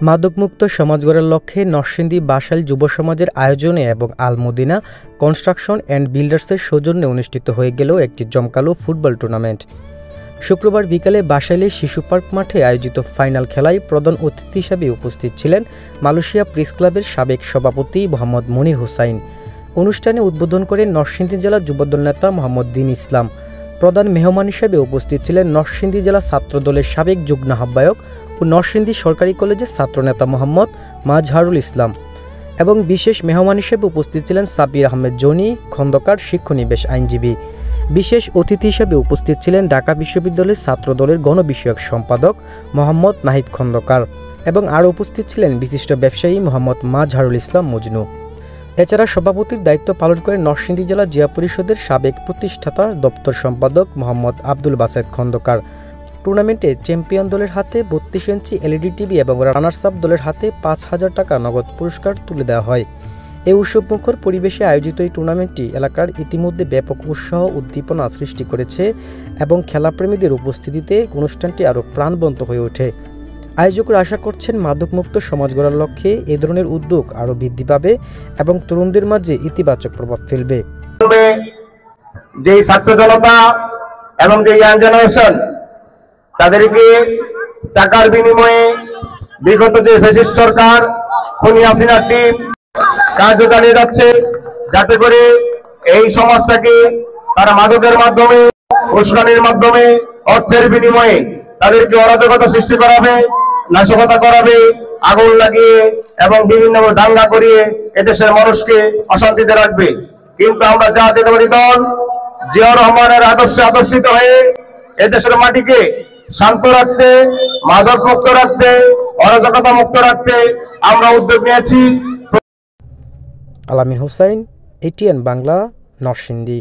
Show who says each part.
Speaker 1: মাদকমুক্ত সমাজ গড়ার লক্ষ্যে নরসিংদী বাসাইল যুব সমাজের আয়োজনে এবং আল মদিনা কনস্ট্রাকশন অ্যান্ড বিল্ডার্সের সৌজন্যে অনুষ্ঠিত হয়ে গেল একটি জমকালো ফুটবল টুর্নামেন্ট। শুক্রবার বিকালে বাসাইলের শিশু পার্ক মাঠে আয়োজিত ফাইনাল খেলায় প্রধান অতিথি হিসাবে উপস্থিত ছিলেন মালয়েশিয়া প্রেস ক্লাবের সাবেক সভাপতি মোহাম্মদ মনির হোসাইন। অনুষ্ঠানে উদ্বোধন করেন নরসিংদী জেলা যুবদল নেতা মোহাম্মদ দিন ইসলাম। প্রধান মেহমান হিসেবে উপস্থিত ছিলেন নরসিংদী জেলা ছাত্রদলের সাবেক যুগ্ম আহ্বায়ক ও নরসিংদী সরকারি কলেজের ছাত্রনেতা মোহাম্মদ মাজহারুল ইসলাম এবং বিশেষ মেহমান হিসেবে উপস্থিত ছিলেন সাব্বির আহমেদ জনি খন্দকার শিক্ষানবিশ আইনজীবী। বিশেষ অতিথি হিসেবে উপস্থিত ছিলেন ঢাকা বিশ্ববিদ্যালয়ের ছাত্রদলের গণবিষয়ক সম্পাদক মোহাম্মদ নাহিদ খন্দকার এবং আরও উপস্থিত ছিলেন বিশিষ্ট ব্যবসায়ী মোহাম্মদ মাজহারুল ইসলাম মজনু। এছাড়া সভাপতির দায়িত্ব পালন করেন নরসিংদী জেলা জিয়া পরিষদের সাবেক প্রতিষ্ঠাতা দপ্তর সম্পাদক মোহাম্মদ আব্দুল বাসেদ খন্দকার। টুর্নামেন্টে চ্যাম্পিয়ন দলের হাতে 32 ইঞ্চি এলইডি টিভি এবং রানার্স আপ দলের হাতে 5,000 টাকা নগদ পুরস্কার তুলে দেওয়া হয়। এই উৎসবমুখর পরিবেশে আয়োজিত এই টুর্নামেন্টটি এলাকার ইতিমধ্যে ব্যাপক উৎসাহ উদ্দীপনা সৃষ্টি করেছে এবং খেলাপ্রেমীদের উপস্থিতিতে অনুষ্ঠানটি আরও প্রাণবন্ত হয়ে ওঠে। আয়োজকরা আশা করছেন মাদকমুক্ত সমাজ গড়ার লক্ষ্যে এ ধরনের উদ্যোগ আরও বৃদ্ধি পাবে এবং তরুণদের মাঝে ইতিবাচক প্রভাব ফেলবে।
Speaker 2: যে ছাত্র জনতা এবং যে ইয়াং জেনারেশন তাদেরকে টাকার বিনিময়ে বিগত যে ফ্যাসিস্ট সরকার খুনি হাসিনার টিম কার্য চালিয়ে যাচ্ছে, যাতে করে এই সমাজটাকে তারা মাদকের মাধ্যমে, উস্কানির মাধ্যমে, অর্থের বিনিময়ে তাদেরকে অরাজকতা সৃষ্টি করাবে, নাশকতা করাবে, আগুন লাগিয়ে এবং বিভিন্ন দাঙ্গা করিয়ে এদেশের মানুষকে অশান্তিতে রাখবে। কিন্তু আমরা জাতীয়তাবাদী দল জিয়াউর রহমানের আদর্শে আদর্শিত হয়ে এদেশের মাটিকে শান্ত রাখতে, মাদক মুক্ত রাখতে, অরাজকতা মুক্ত রাখতে আমরা উদ্যোগ নিয়েছি।
Speaker 1: আলামিন হোসাইন, এটিএন বাংলা, নরসিংদী।